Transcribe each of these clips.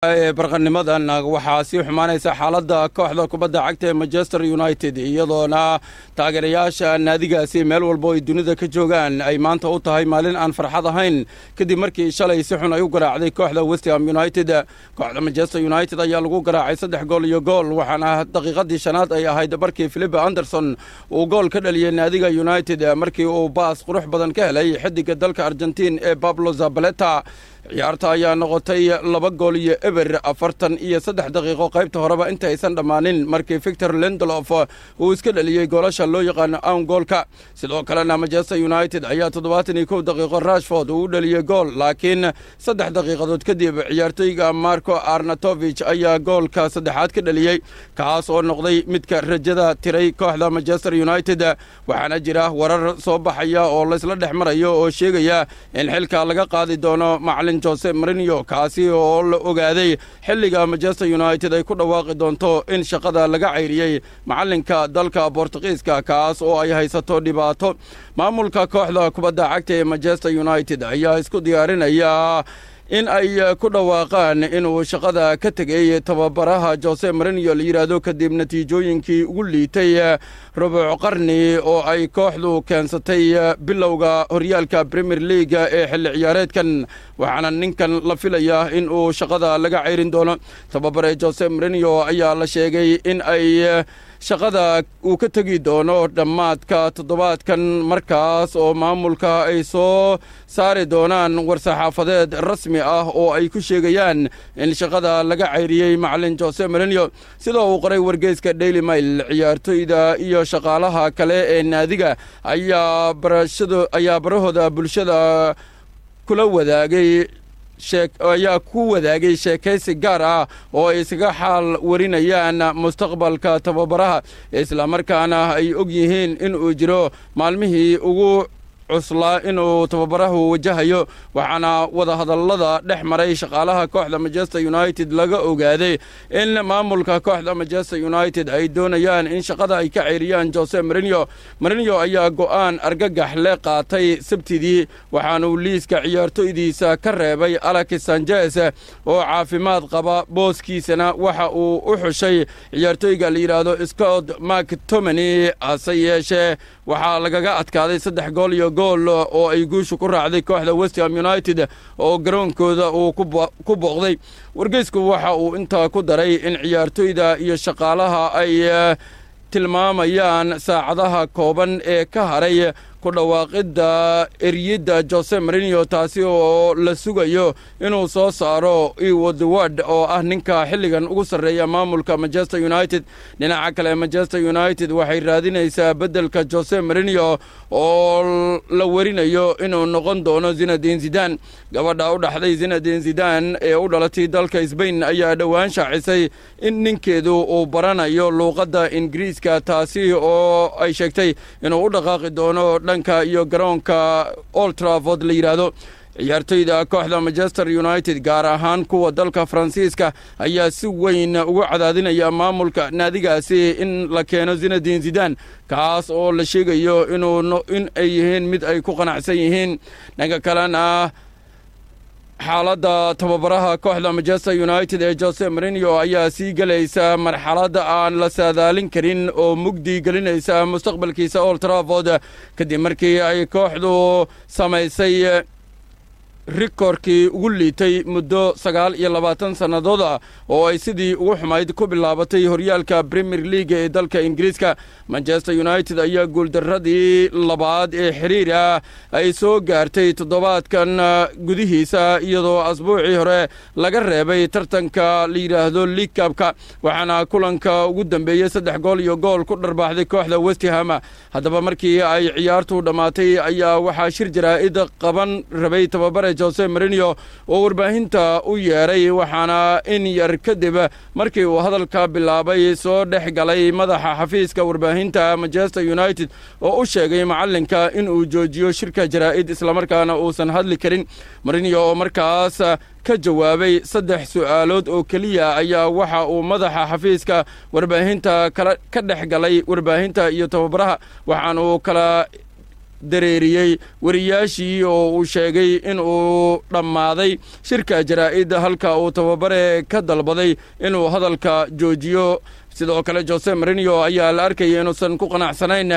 barqanimadan waxaa sii xumaanaysa xaaladda kooxda kubadda cagta ee Manchester United iyadoona taageerayaasha naadigaasi meel walba ay dunida ka joogaan ay maanta u tahay maalin aan farxad ahayn kadib markii shalay si xun ay u garaacday kooxda West Ham United. Kooxda Manchester United ayaa lagu garaacay 3 gool iyo gool waxaana daqiiqadii shanaad ay ahayd markii Philip Anderson uu gool ka dhaliyay naadiga United markii uu baas qurux badan ka helay xidiga dalka Argentina ee Pablo Zabaleta. ciyaarta ayaa noqotay 2 gool iyo eber 43 daqiiqo qaybta horeba inta aysan dhamaanin markii Victor Lindelof uu iska dhaliyay goolasha loo yaqaan aan goolka. sidoo kalena Manchester United ayaa 71 daqiiqo Rashford uu dhaliyay gool laakiin 3 daqiiqadood kadib ciyaartoyga Marco Arnautovic ayaa goolka saddexaad ka dhaliyay kaas oo noqday midka rajada tiray kooxda Manchester United. waxaana jira warar soo baxaya oo la isla dhexmarayo oo sheegaya in xilka laga qaadi doono macallin Jose Mourinho kaasi oo la ogaaday xilliga Manchester United ay ku dhawaaqi doonto in shaqada laga ceyriyay macallinka dalka Portugiiska kaas oo ay haysato dhibaato. maamulka kooxda kubadda cagta ee Manchester United ayaa isku diyaarinaya in ay ku dhawaaqaan inuu shaqada ka tagay tababaraha Jose Mourinho la yiraahdo kadib natiijooyinkii ugu liitay rubuc qarni oo ay kooxdu keensatay bilowga horyaalka Premier League ee xilli ciyaareedkan. waxaana ninkan la filayaa in uu shaqada laga ceyrin doono. tababare Jose Mourinho ayaa la sheegay in ay shaqada uu ka tagi doono dhammaadka toddobaadkan markaas oo maamulka ay soo saari doonaan war-saxaafadeed rasmi ah oo ay ku sheegayaan in shaqada laga ceyriyay macallin Jose Mourinho. sida uu qoray wargeyska Daily Mail, ciyaartoyda iyo shaqaalaha kale ee naadiga ayaa barahooda bulshada kula wadaagay ku wadaagay sheekaysi gaar ah oo ay isaga xaal warinayaan mustaqbalka tababaraha isla markaana ay og yihiin in uu jiro maalmihii ugu cuslaa inuu tababarahu wajahayo. waxaana wadahadallada dhex maray shaqaalaha kooxda Manchester United laga ogaaday in maamulka kooxda Manchester United ay doonayaan in shaqada ay ka ceyriyaan Jose Mourinho. Mourinho ayaa go'aan argagax leh qaatay Sabtidii waxaana uu liiska ciyaartoydiisa ka reebay Alex Sanchez oo caafimaad qaba booskiisana waxa uu u xushay ciyaartoyga la yiraahdo Scott McTominay. hase yeeshee waxaa lagaga adkaaday 3 gool iyo gool oo ay guushu ku raacday kooxda West Ham United oo garoonkooda uu ku booqday. wargeysku waxa uu intaa ku daray in ciyaartoyda iyo shaqaalaha ay tilmaamayaan saacadaha kooban ee ka haray ku dhawaaqida eriyada Jose Mourinho taasi oo la sugayo inuu soo saaro Woodward oo ah ninka xilligan ugu sareeya maamulka Manchester United. dhinaca kale Manchester United waxay raadinaysaa bedelka Jose Mourinho oo la warinayo inuu noqon doono Zinedine Zidane. gabadha u dhaxday Zinedine Zidane ee u dhalatay dalka Spain ayaa dhawaan shaacisay in ninkeedu uu baranayo luqadda Ingiriiska taasi oo ay sheegtay inuu u dhaqaaqi doono dhanka iyo garoonka Old Trafford la yiraahdo. ciyaartoyda kooxda Manchester United gaar ahaan kuwa dalka Faransiiska ayaa si weyn ugu cadaadinaya maamulka naadigaasi in la keeno Zinedine Zidane kaas oo la sheegayo in ay yihiin mid ay ku qanacsan yihiin. dhanka kalena xaaladda tababaraha kooxda Manchester United ee Jose Mourinho ayaa sii galaysa marxaladda aan la saadaalin karin oo mugdi gelinaysa mustaqbalkiisa Old Trafford kadib markii ay kooxdu samaysay rikoorkii ugu liitay muddo 29 sannadood oo ay sidii ugu xumayd ku bilaabatay horyaalka Premier League ee dalka Ingiriiska. Manchester United ayaa guuldaradii labaad ee xiriir ah ay soo gaartay toddobaadkan gudihiisa iyadoo asbuucii hore laga reebay tartanka la yiraahdo League Cup-ka waxaana kulanka ugu dambeeyay 3 gool iyo gool ku dharbaaxday kooxda West Ham. haddaba markii ay ciyaartu dhamaatay ayaa waxaa shir jaraa'id qaban rabay tababare Jose Mourinho oo warbaahinta u yeeray waxaana in yar kadib markii uu hadalka bilaabay soo dhex galay madaxa xafiiska warbaahinta Manchester United oo u sheegay macallinka in uu joojiyo shirka jaraa'id isla markaana uusan hadli karin. Mourinho oo markaas ka jawaabay 3 su'aalood oo kaliya ayaa waxa uu madaxa xafiiska warbaahinta ka dhex galay warbaahinta iyo tababaraha waxaana uu kala dareeriyey wariyaashii oo uu sheegay in uu dhammaaday shirka jaraa'id halka uu tababare ka dalbaday inuu hadalka joojiyo sidoo kale Jose Mourinho ayaa la arkayay inuusan ku qanacsanayn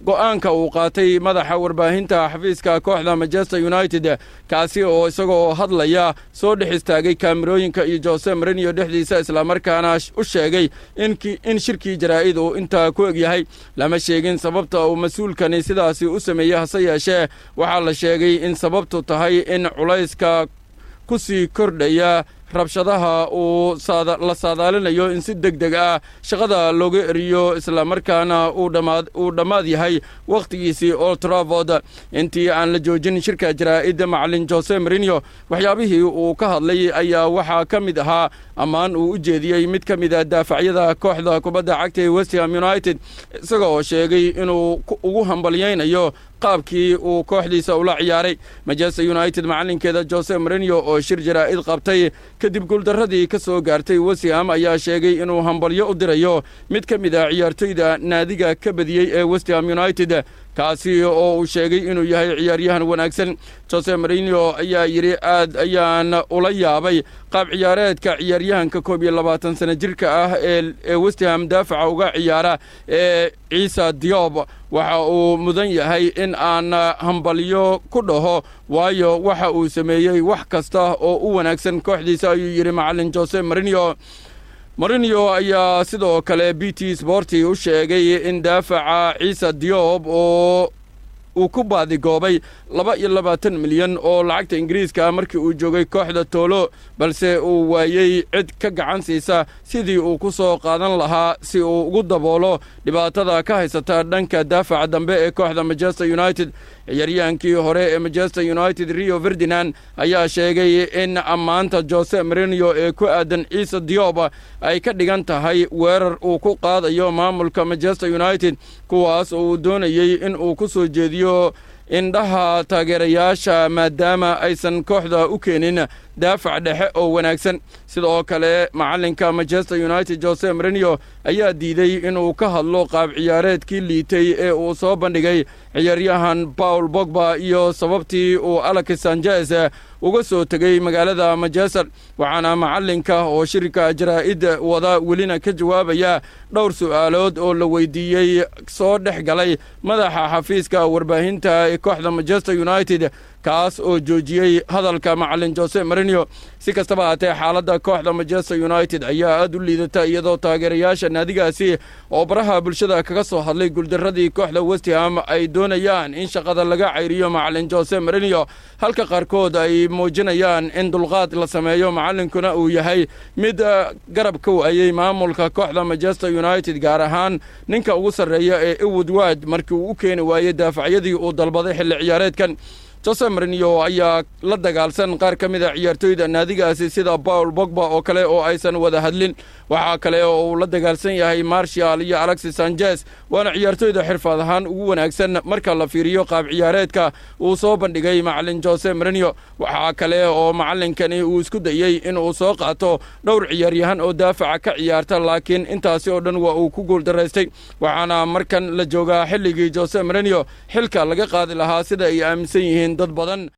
go'aanka uu qaatay madaxa warbaahinta xafiiska kooxda Manchester United kaasi oo isagoo hadlaya soo dhex istaagay kaamirooyinka iyo Jose Mourinho dhexdiisa isla markaana u sheegay in shirkii jaraa'id uu inta ku eg yahay lama sheegin sababta uu mas'uulkani sidaasi u sameeyay hase yeeshee waxaa la sheegay in sababtu tahay in culayska ku sii kordhaya rabshadaha uu la saadaalinayo in si degdeg ah shaqada looga eriyo isla markaana uu dhammaad yahay waqtigiisii Old Trafford intii aan la joojin shirka jaraa'id macallin Jose Mourinho waxyaabihii uu ka hadlay ayaa waxaa ka mid ahaa ammaan uu u jeediyey mid ka mid ah daafacyada kooxda kubadda cagta ee West Ham United isagoo sheegay inuu ugu hambalyaynayo qaabkii uu kooxdiisa ula ciyaaray Manchester United macallinkeeda Jose Mourinho oo shir jaraa'id qabtay kadib guuldaradii ka soo gaartay West Ham ayaa sheegay inuu hambalyo u dirayo mid ka mid ah ciyaartoyda naadiga ka badiyey ee West Ham United kaasi oo uu sheegay inuu yahay ciyaaryahan wanaagsan Jose Mourinho ayaa yiri aad ayaan ula yaabay qaab ciyaareedka ciyaaryahanka 22 sano jirka ah ee West Ham daafaca uga ciyaara ee Issa Diop waxa uu mudan yahay in aan hambalyo ku dhaho waayo waxa uu sameeyay wax kasta oo u wanaagsan kooxdiisa ayuu yiri macallin Jose Mourinho ayaa sidoo kale BT Sport u sheegay in daafaca Issa Diop oo uu ku baadigoobay 22 milyan oo lacagta Ingiriiska markii uu joogay kooxda Tolo balse uu waayay cid ka gacan siisa sidii uu ku soo qaadan lahaa si uu ugu daboolo dhibaatada ka haysata dhanka daafaca dambe ee kooxda Manchester United ciyaaryahankii hore ee Manchester United Rio Ferdinand ayaa sheegay in ammaanta Jose Mourinho ee ku aadan Issa Diop ay ka dhigan tahay weerar uu ku qaadayo maamulka Manchester United kuwaas oo uu doonayay in uu ku soo jeediyo indhaha taageerayaasha maadaama aysan kooxda u keenin daafac dhexe oo wanaagsan sidoo kale macallinka Manchester United Jose Mourinho ayaa diiday inuu ka hadlo qaab ciyaareedkii liitay ee uu soo bandhigay ciyaaryahan Paul Pogba iyo sababtii uu Alex Sanchez uga soo tagay magaalada Manchester waxaana macallinka oo shirka jaraa'id wada welina ka jawaabaya dhowr su'aalood oo la weydiiyay soo dhex galay madaxa xafiiska warbaahinta ee kooxda Manchester United kaas oo joojiyay hadalka macallin Jose Mourinho si kastaba haatee xaaladda kooxda Manchester United ayaa aad u liidata iyadoo taageerayaasha naadigaasi oo baraha bulshada kaga soo hadlay guuldaradii kooxda West Ham ay doonayaan in shaqada laga cayriyo macallin Jose Mourinho halka qaarkood ay muujinayaan in dulqaad la sameeyo macallinkuna uu yahay mid garab ka waayay maamulka kooxda Manchester United gaar ahaan ninka ugu sarreeya ee Woodward markii uu u keeni waayay daafacyadii uu dalbaday xilli ciyaareedkan Jose Mourinho ayaa la dagaalsan qaar ka mid ah ciyaartoyda naadigaasi sida Paul Pogba oo kale oo aysan wada hadlin waxa kale oo uu la dagaalsan yahay Martial iyo Alexis Sanchez waana ciyaartoyda xirfad ahaan ugu wanaagsan marka la fiiriyo qaab ciyaareedka uu soo bandhigay macallin Jose Mourinho waxa kale oo macallinkani uu isku dayay in uu soo qaato dhowr ciyaaryahan oo daafaca ka ciyaarta laakiin intaasi oo dhan waa uu ku guuldareystay waxaana markan la joogaa xilligii Jose Mourinho xilka laga qaadi lahaa sida ay aaminsan yihiin dad badan